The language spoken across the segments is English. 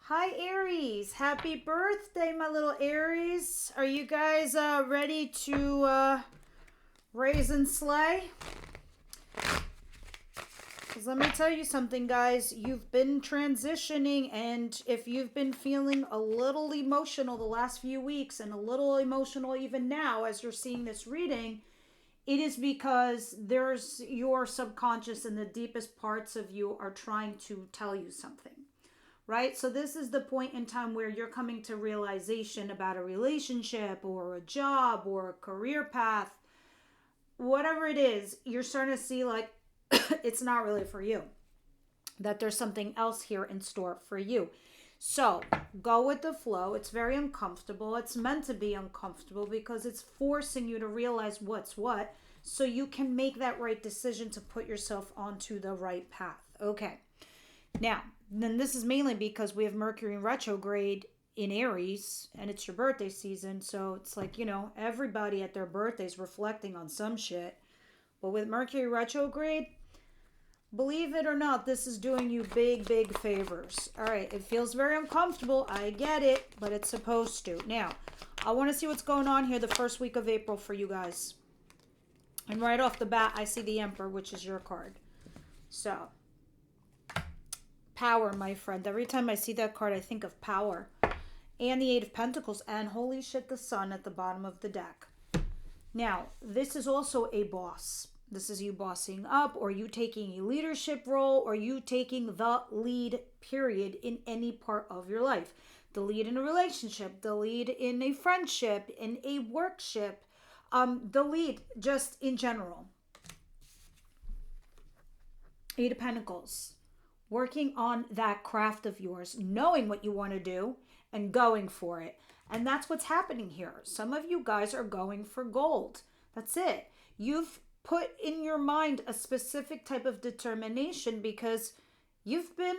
Hi, Aries. Happy birthday, my little Aries. Are you guys ready to raise and slay? Because let me tell you something, guys. You've been transitioning, and if you've been feeling a little emotional the last few weeks and a little emotional even now as you're seeing this reading, it is because there's your subconscious and the deepest parts of you are trying to tell you something. Right? So this is the point in time where you're coming to realization about a relationship or a job or a career path. Whatever it is, you're starting to see like it's not really for you. That there's something else here in store for you. So go with the flow. It's very uncomfortable. It's meant to be uncomfortable because it's forcing you to realize what's what so you can make that right decision to put yourself onto the right path. Okay. Now, then this is mainly because we have Mercury in retrograde in Aries and it's your birthday season. So it's like, everybody at their birthdays reflecting on some shit. But with Mercury retrograde, believe it or not, this is doing you big, big favors. All right, it feels very uncomfortable. I get it, but it's supposed to. Now, I want to see what's going on here the first week of April for you guys. And right off the bat, I see the Emperor, which is your card. So, power, my friend. Every time I see that card, I think of power. And the Eight of Pentacles. And holy shit, the Sun at the bottom of the deck. Now, this is also a boss. This is you bossing up, or you taking a leadership role, or you taking the lead, period, in any part of your life. The lead in a relationship, the lead in a friendship, in a workship, the lead just in general. Eight of Pentacles. Working on that craft of yours, knowing what you want to do and going for it. And that's what's happening here. Some of you guys are going for gold. That's it. You've put in your mind a specific type of determination because you've been,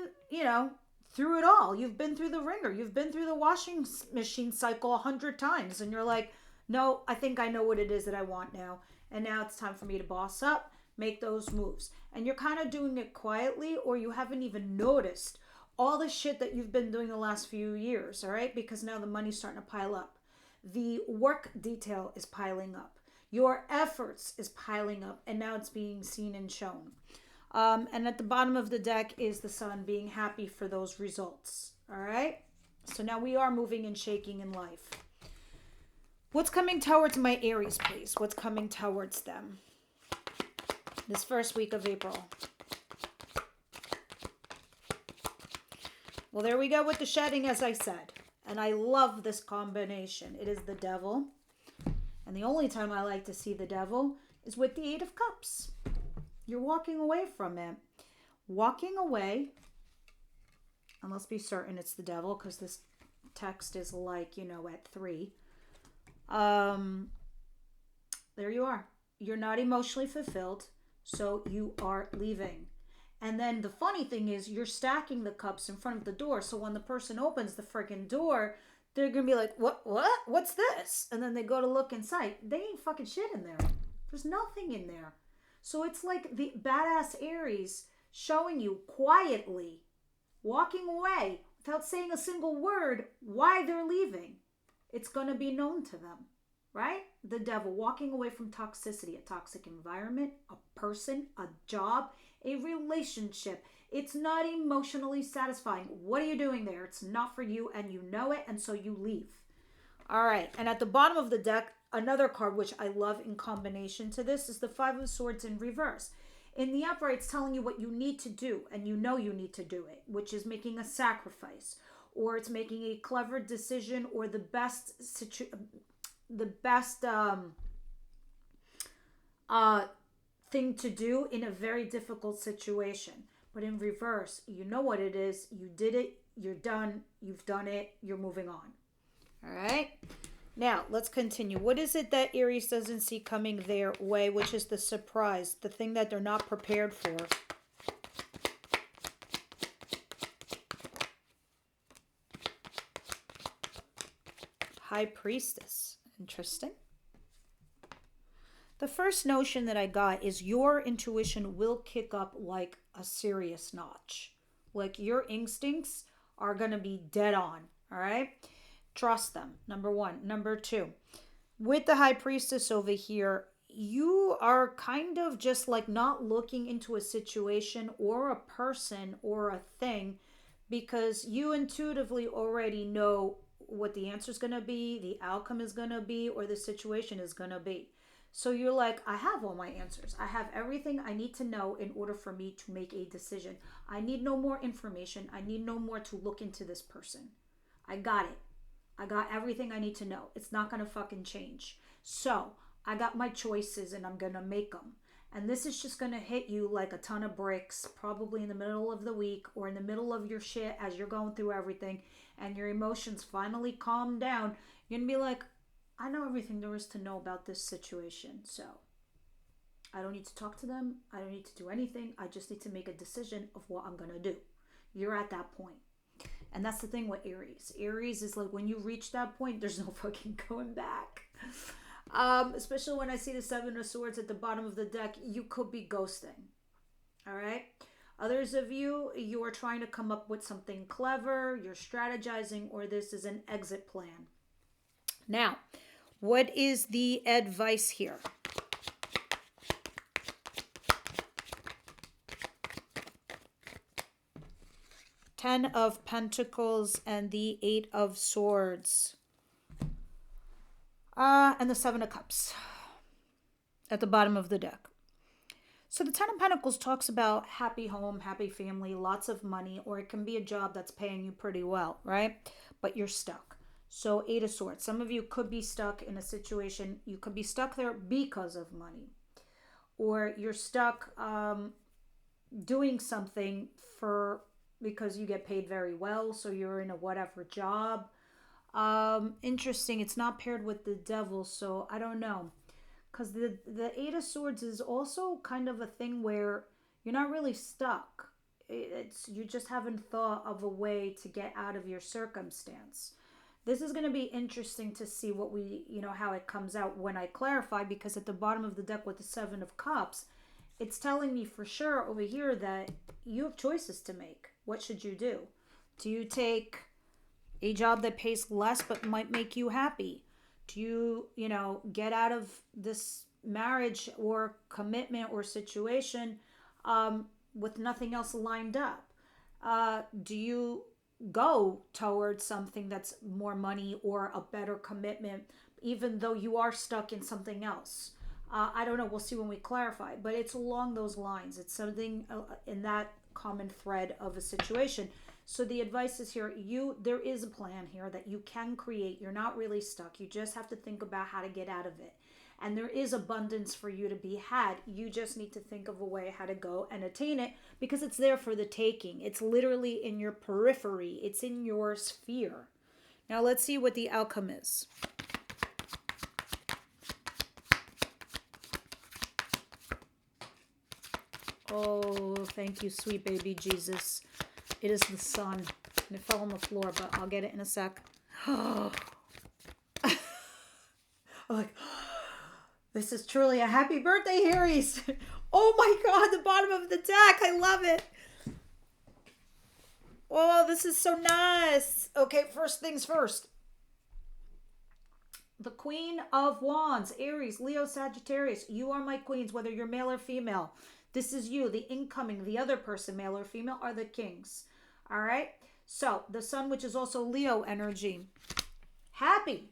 through it all. You've been through the ringer. You've been through the washing machine cycle 100 times. And you're like, no, I think I know what it is that I want now. And now it's time for me to boss up, make those moves. And you're kind of doing it quietly, or you haven't even noticed all the shit that you've been doing the last few years, all right? Because now the money's starting to pile up. The work detail is piling up. Your efforts is piling up, and now it's being seen and shown. And at the bottom of the deck is the Sun being happy for those results, all right? So now we are moving and shaking in life. What's coming towards my Aries, please? What's coming towards them this first week of April? Well, there we go with the shedding, as I said. And I love this combination. It is the Devil. And the only time I like to see the Devil is with the Eight of Cups. You're walking away from it. Walking away, and let's be certain it's the Devil because this text is like, at 3. There you are. You're not emotionally fulfilled, so you are leaving. And then the funny thing is you're stacking the cups in front of the door. So when the person opens the freaking door, they're going to be like, what? What's this? And then they go to look inside. They ain't fucking shit in there. There's nothing in there. So it's like the badass Aries showing you quietly, walking away without saying a single word why they're leaving. It's going to be known to them, right? The Devil walking away from toxicity, a toxic environment, a person, a job, a relationship. It's not emotionally satisfying. What are you doing there? It's not for you, and you know it, and so you leave. All right, and at the bottom of the deck, another card which I love in combination to this is the Five of Swords in reverse. In the upright, it's telling you what you need to do, and you know you need to do it, which is making a sacrifice, or it's making a clever decision, or the best thing to do in a very difficult situation. But in reverse, you know what it is. You did it. You're done. You've done it. You're moving on. All right. Now, let's continue. What is it that Aries doesn't see coming their way, which is the surprise, the thing that they're not prepared for? High Priestess. Interesting. The first notion that I got is your intuition will kick up like a serious notch. Like your instincts are going to be dead on. All right. Trust them. Number one. Number two, with the High Priestess over here, you are kind of just like not looking into a situation or a person or a thing because you intuitively already know what the answer is going to be, the outcome is going to be, or the situation is going to be. So you're like, I have all my answers. I have everything I need to know in order for me to make a decision. I need no more information. I need no more to look into this person. I got it. I got everything I need to know. It's not going to fucking change. So I got my choices and I'm going to make them. And this is just going to hit you like a ton of bricks, probably in the middle of the week or in the middle of your shit as you're going through everything and your emotions finally calm down. You're going to be like, I know everything there is to know about this situation. So I don't need to talk to them. I don't need to do anything. I just need to make a decision of what I'm going to do. You're at that point. And that's the thing with Aries. Aries is like when you reach that point, there's no fucking going back. Especially when I see the Seven of Swords at the bottom of the deck, you could be ghosting. All right. Others of you, you are trying to come up with something clever, you're strategizing, or this is an exit plan. Now, what is the advice here? Ten of Pentacles and the Eight of Swords. And the Seven of Cups at the bottom of the deck. So the Ten of Pentacles talks about happy home, happy family, lots of money, or it can be a job that's paying you pretty well, right? But you're stuck. So Eight of Swords. Some of you could be stuck in a situation. You could be stuck there because of money. Or you're stuck doing something because you get paid very well. So you're in a whatever job. Interesting. It's not paired with the Devil, so I don't know. Because the Eight of Swords is also kind of a thing where you're not really stuck. You just haven't thought of a way to get out of your circumstance. This is going to be interesting to see how it comes out when I clarify, because at the bottom of the deck with the Seven of Cups, it's telling me for sure over here that you have choices to make. What should you do? Do you take a job that pays less but might make you happy? Do you, get out of this marriage or commitment or situation with nothing else lined up? Do you go towards something that's more money or a better commitment, even though you are stuck in something else? I don't know. We'll see when we clarify. But it's along those lines. It's something in that common thread of a situation. So the advice is here, there is a plan here that you can create. You're not really stuck. You just have to think about how to get out of it. And there is abundance for you to be had. You just need to think of a way how to go and attain it, because it's there for the taking. It's literally in your periphery. It's in your sphere. Now let's see what the outcome is. Oh, thank you, sweet baby Jesus. It is the sun. And it fell on the floor, but I'll get it in a sec. I'm like, this is truly a happy birthday, Aries. Oh my God, the bottom of the deck. I love it. Oh, this is so nice. Okay, first things first. The Queen of Wands, Aries, Leo, Sagittarius. You are my queens, whether you're male or female. This is you, the incoming, the other person, male or female, are the kings. All right? So, the sun, which is also Leo energy. Happy.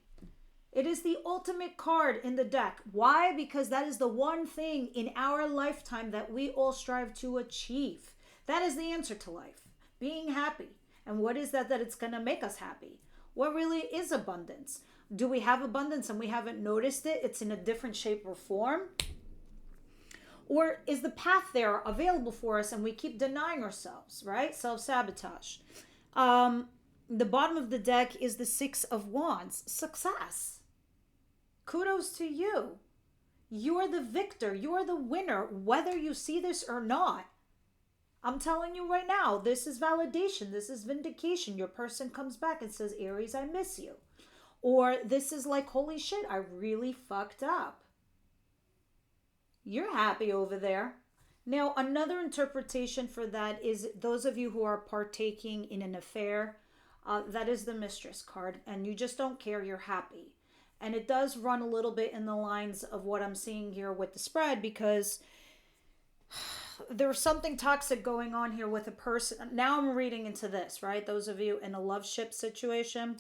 It is the ultimate card in the deck. Why? Because that is the one thing in our lifetime that we all strive to achieve. That is the answer to life. Being happy. And what is that it's going to make us happy? What really is abundance? Do we have abundance and we haven't noticed it? It's in a different shape or form? Or is the path there available for us and we keep denying ourselves, right? Self-sabotage. The bottom of the deck is the Six of Wands. Success. Kudos to you. You're the victor. You're the winner, whether you see this or not. I'm telling you right now, this is validation. This is vindication. Your person comes back and says, Aries, I miss you. Or this is like, holy shit, I really fucked up. You're happy over there. Now, another interpretation for that is those of you who are partaking in an affair, That is the Mistress card, and you just don't care, you're happy. And it does run a little bit in the lines of what I'm seeing here with the spread, because there's something toxic going on here with a person. Now I'm reading into this, right? Those of you in a love ship situation,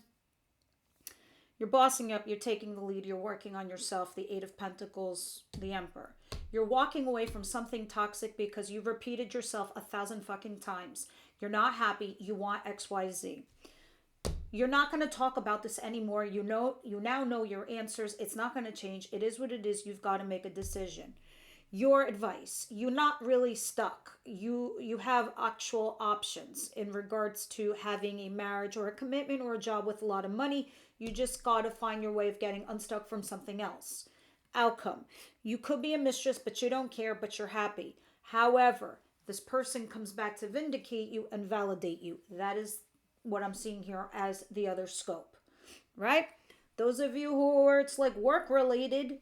you're bossing up, you're taking the lead, you're working on yourself, the Eight of Pentacles, the Emperor. You're walking away from something toxic because you've repeated yourself 1,000 fucking times. You're not happy, you want XYZ. You're not going to talk about this anymore. You now know your answers. It's not going to change. It is what it is. You've got to make a decision. Your advice, you're not really stuck. You have actual options in regards to having a marriage or a commitment or a job with a lot of money. You just got to find your way of getting unstuck from something else. Outcome, you could be a mistress, but you don't care, but you're happy. However, this person comes back to vindicate you and validate you. That is what I'm seeing here as the other scope, right? Those of you who are, it's like work related,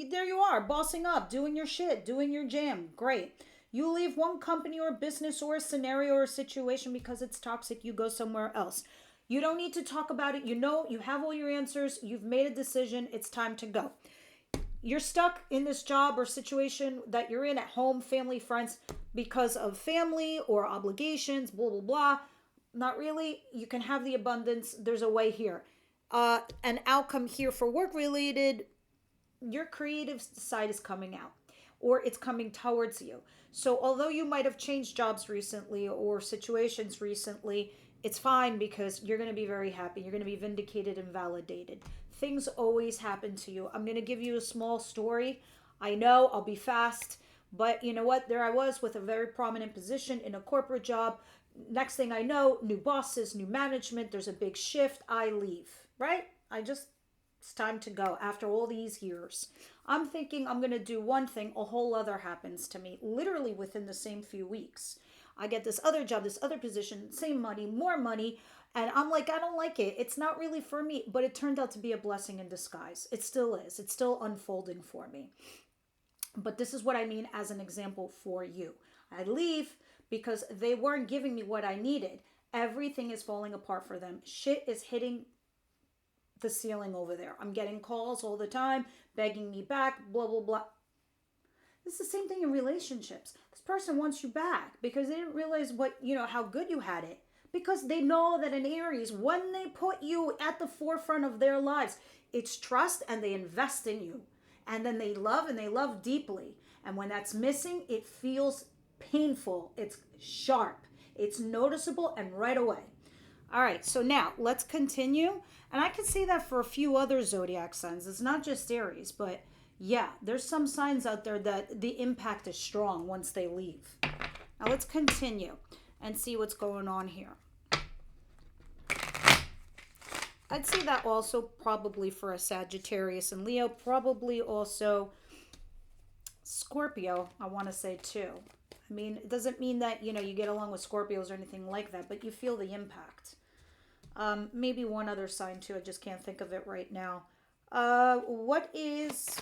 there you are, bossing up, doing your shit, doing your jam. Great. You leave one company or business or a scenario or a situation because it's toxic. You go somewhere else. You don't need to talk about it. You know, you have all your answers. You've made a decision. It's time to go. You're stuck in this job or situation that you're in at home, family, friends, because of family or obligations, blah, blah, blah. Not really. You can have the abundance. There's a way here. An outcome here for work related, your creative side is coming out, or it's coming towards you. So although you might have changed jobs recently or situations recently, it's fine because you're going to be very happy. You're going to be vindicated and validated. Things always happen to you. I'm going to give you a small story. I know I'll be fast, but you know what? There I was with a very prominent position in a corporate job. Next thing I know, new bosses, new management, there's a big shift. I leave, right? It's time to go after all these years. I'm thinking I'm going to do one thing, a whole other happens to me, literally within the same few weeks. I get this other job, this other position, same money, more money, and I'm like, I don't like it. It's not really for me, but it turned out to be a blessing in disguise. It still is. It's still unfolding for me. But this is what I mean as an example for you. I leave because they weren't giving me what I needed. Everything is falling apart for them. Shit is hitting the ceiling over there. I'm getting calls all the time, begging me back, blah, blah, blah. It's the same thing in relationships. This person wants you back because they didn't realize how good you had it. Because they know that in Aries, when they put you at the forefront of their lives, it's trust and they invest in you. And then they love and they love deeply. And when that's missing, it feels painful. It's sharp. It's noticeable and right away. All right, so now let's continue. And I can see that for a few other zodiac signs. It's not just Aries, but yeah, there's some signs out there that the impact is strong once they leave. Now let's continue and see what's going on here. I'd say that also probably for a Sagittarius and Leo, probably also Scorpio, I want to say too. I mean, it doesn't mean that, you get along with Scorpios or anything like that, but you feel the impact. Maybe one other sign too. I just can't think of it right now. What is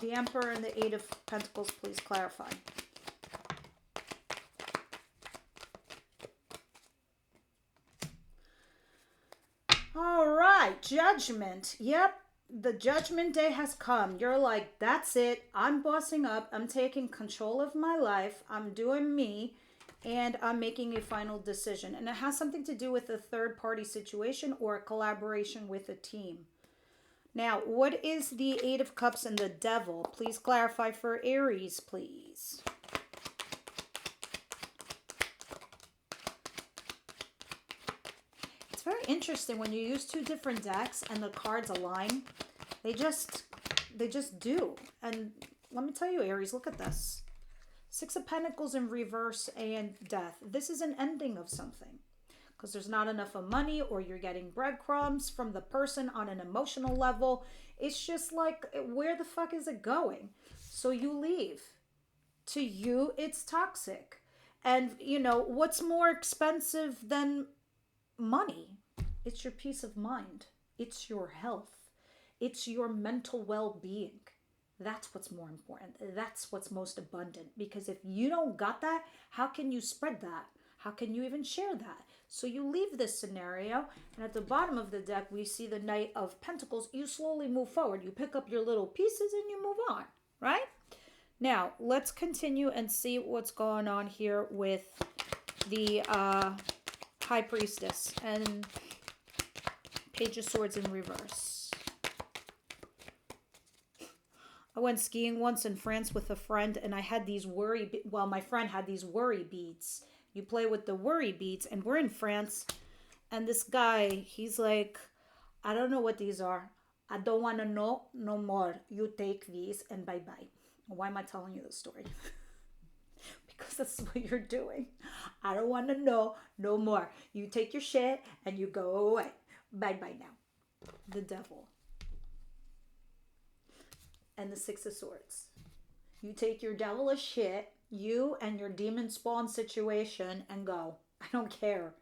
the Emperor and the Eight of Pentacles? Please clarify. All right, Judgment. Yep. The judgment day has come. You're like, that's it. I'm bossing up. I'm taking control of my life. I'm doing me. And I'm making a final decision. And it has something to do with a third-party situation or a collaboration with a team. Now, what is the Eight of Cups and the Devil? Please clarify for Aries, please. It's very interesting when you use two different decks and the cards align. They just do. And let me tell you, Aries, look at this. Six of Pentacles in reverse and death. This is an ending of something. Because there's not enough of money or you're getting breadcrumbs from the person on an emotional level. It's just like, where the fuck is it going? So you leave. To you, it's toxic. And, what's more expensive than money? It's your peace of mind. It's your health. It's your mental well-being. That's what's more important. That's what's most abundant. Because if you don't got that, how can you spread that? How can you even share that? So you leave this scenario, and at the bottom of the deck, we see the Knight of Pentacles. You slowly move forward. You pick up your little pieces and you move on, right? Now, let's continue and see what's going on here with the High Priestess and Page of Swords in reverse. I went skiing once in France with a friend, and I had these my friend had these worry beads. You play with the worry beads, and we're in France, and this guy, he's like, I don't know what these are. I don't want to know no more. You take these and bye-bye. Why am I telling you this story? Because that's what you're doing. I don't want to know no more. You take your shit and you go away. Bye-bye now. The Devil. And the Six of Swords. You take your devilish shit, you and your demon spawn situation, and go. I don't care.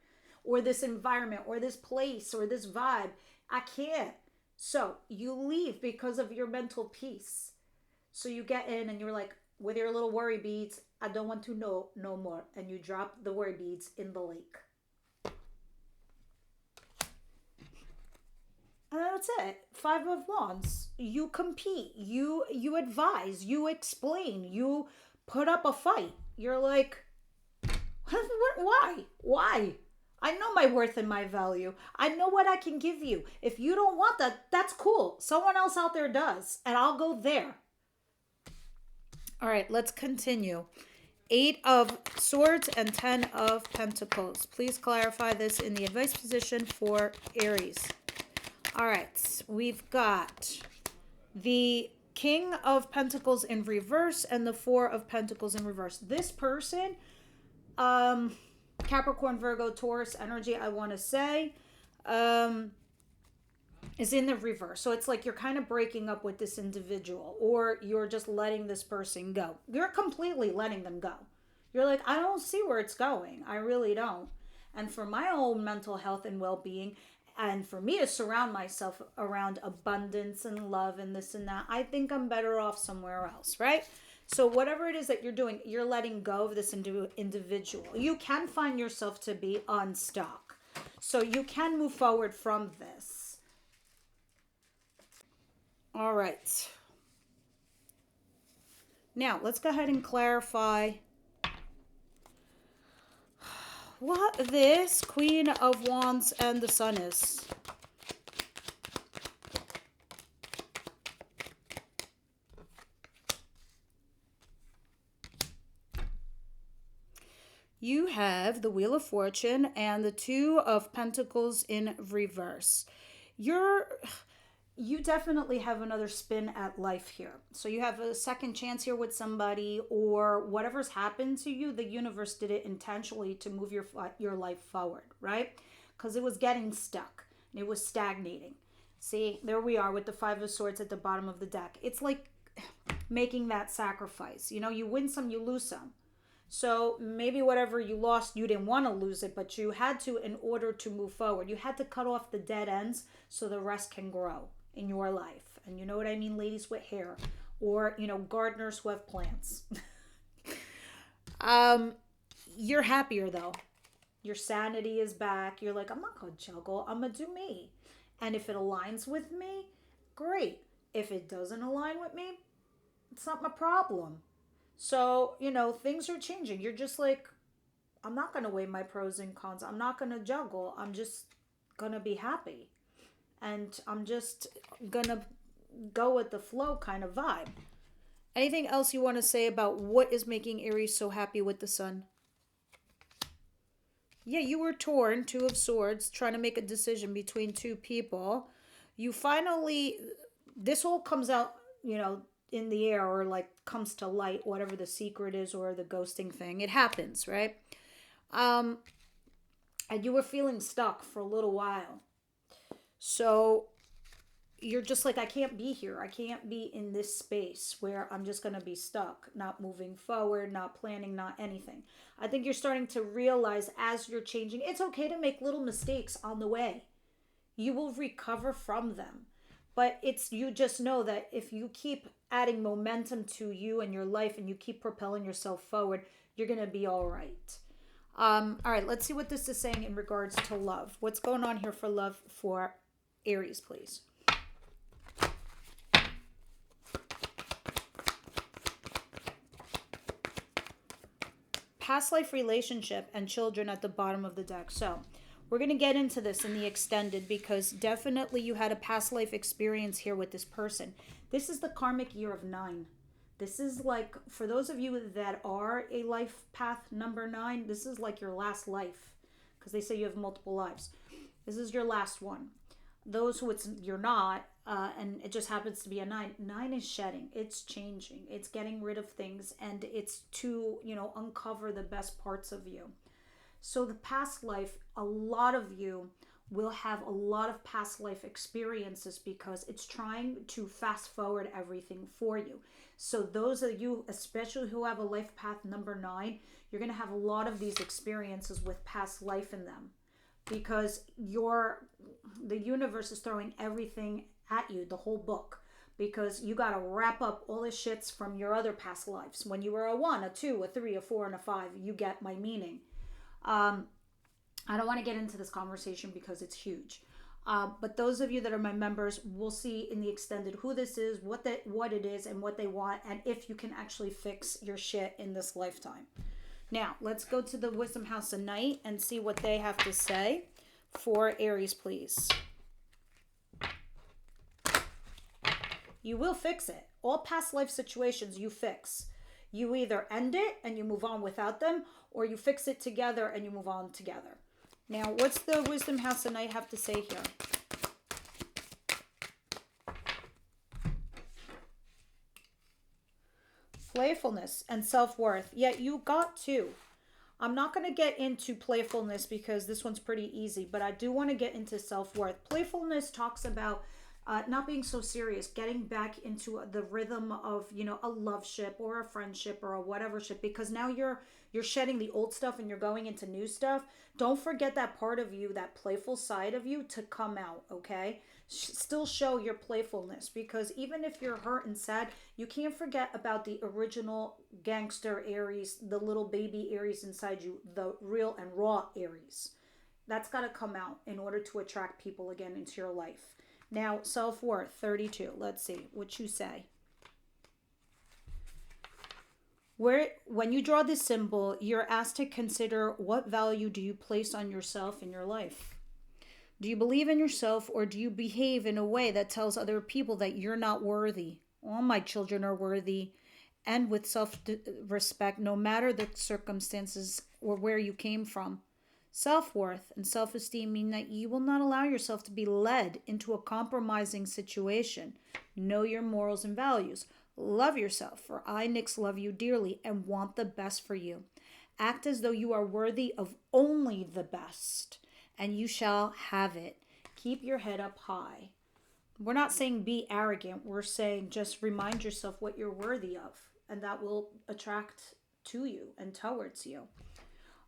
Or this environment, or this place, or this vibe. I can't. So you leave because of your mental peace. So you get in and you're like, with your little worry beads, I don't want to know no more. And you drop the worry beads in the lake. And that's it. Five of Wands. You compete. You advise. You explain. You put up a fight. You're like, why? Why? I know my worth and my value. I know what I can give you. If you don't want that, that's cool. Someone else out there does. And I'll go there. All right, let's continue. 8 of Swords and 10 of Pentacles. Please clarify this in the advice position for Aries. All right, we've got the King of Pentacles in reverse and the 4 of Pentacles in reverse. This person, Capricorn, Virgo, Taurus energy, I want to say, is in the reverse. So it's like you're kind of breaking up with this individual, or you're just letting this person go. You're completely letting them go. You're like, I don't see where it's going. I really don't. And for my own mental health and well-being, and for me to surround myself around abundance and love and this and that, I think I'm better off somewhere else, right? So whatever it is that you're doing, you're letting go of this individual. You can find yourself to be unstuck. So you can move forward from this. All right. Now, let's go ahead and clarify what this Queen of Wands and the Sun is. You have the Wheel of Fortune and the 2 of Pentacles in reverse. You definitely have another spin at life here. So you have a second chance here with somebody, or whatever's happened to you, the universe did it intentionally to move your life forward, right? Because it was getting stuck. It was stagnating. See, there we are with the 5 of Swords at the bottom of the deck. It's like making that sacrifice. You know, you win some, you lose some. So maybe whatever you lost, you didn't want to lose it, but you had to in order to move forward. You had to cut off the dead ends so the rest can grow in your life. And you know what I mean, ladies with hair, or, you know, gardeners who have plants. You're happier though. Your sanity is back. You're like, I'm not going to juggle. I'm going to do me. And if it aligns with me, great. If it doesn't align with me, it's not my problem. So, you know, things are changing. You're just like, I'm not going to weigh my pros and cons. I'm not going to juggle. I'm just going to be happy. And I'm just going to go with the flow kind of vibe. Anything else you want to say about what is making Aries so happy with the Sun? Yeah, you were torn, 2 of Swords, trying to make a decision between 2 people. You finally, this all comes out, you know, in the air, or like comes to light, whatever the secret is, or the ghosting thing. It happens, right? And you were feeling stuck for a little while. So you're just like, I can't be here. I can't be in this space where I'm just going to be stuck, not moving forward, not planning, not anything. I think you're starting to realize as you're changing, it's okay to make little mistakes on the way. You will recover from them. But it's, you just know that if you keep adding momentum to you and your life and you keep propelling yourself forward, you're going to be all right. All right, let's see what this is saying in regards to love. What's going on here for love for Aries, please? Past life relationship and children at the bottom of the deck. So we're going to get into this in the extended because definitely you had a past life experience here with this person. This is the karmic year of 9. This is like, for those of you that are a life path number 9, this is like your last life, because they say you have multiple lives. This is your last one. Those who you're not, and it just happens to be a 9. 9 is shedding. It's changing. It's getting rid of things, and it's to, uncover the best parts of you. So the past life, a lot of you will have a lot of past life experiences because it's trying to fast forward everything for you. So those of you, especially who have a life path number 9, you're going to have a lot of these experiences with past life in them because the universe is throwing everything at you, the whole book, because you got to wrap up all the shits from your other past lives. When you were a 1, a 2, a 3, a 4, and a 5, you get my meaning. I don't want to get into this conversation because it's huge. But those of you that are my members will see in the extended who this is, what it is, and what they want, and if you can actually fix your shit in this lifetime. Now, let's go to the Wisdom House of Night and see what they have to say for Aries, please. You will fix it. All past life situations you fix. You either end it and you move on without them, or you fix it together and you move on together. Now, what's the Wisdom House of Night have to say here? Playfulness and self-worth. Yeah, you got 2. I'm not going to get into playfulness because this one's pretty easy, but I do want to get into self-worth. Playfulness talks about not being so serious, getting back into the rhythm of, a love ship or a friendship or a whatever ship, because now you're shedding the old stuff and you're going into new stuff. Don't forget that part of you, that playful side of you, to come out, okay? Still show your playfulness, because even if you're hurt and sad, you can't forget about the original gangster Aries, the little baby Aries inside you, the real and raw Aries. That's got to come out in order to attract people again into your life. Now, self-worth, 32. Let's see what you say. When you draw this symbol, you're asked to consider what value do you place on yourself in your life. Do you believe in yourself, or do you behave in a way that tells other people that you're not worthy? All my children are worthy, and with self-respect, no matter the circumstances or where you came from. Self-worth and self-esteem mean that you will not allow yourself to be led into a compromising situation. Know your morals and values. Love yourself, for I, Nyx, love you dearly and want the best for you. Act as though you are worthy of only the best, and you shall have it. Keep your head up high. We're not saying be arrogant. We're saying just remind yourself what you're worthy of, and that will attract to you and towards you.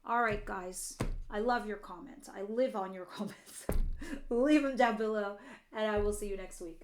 All right, guys. I love your comments. I live on your comments. Leave them down below, and I will see you next week.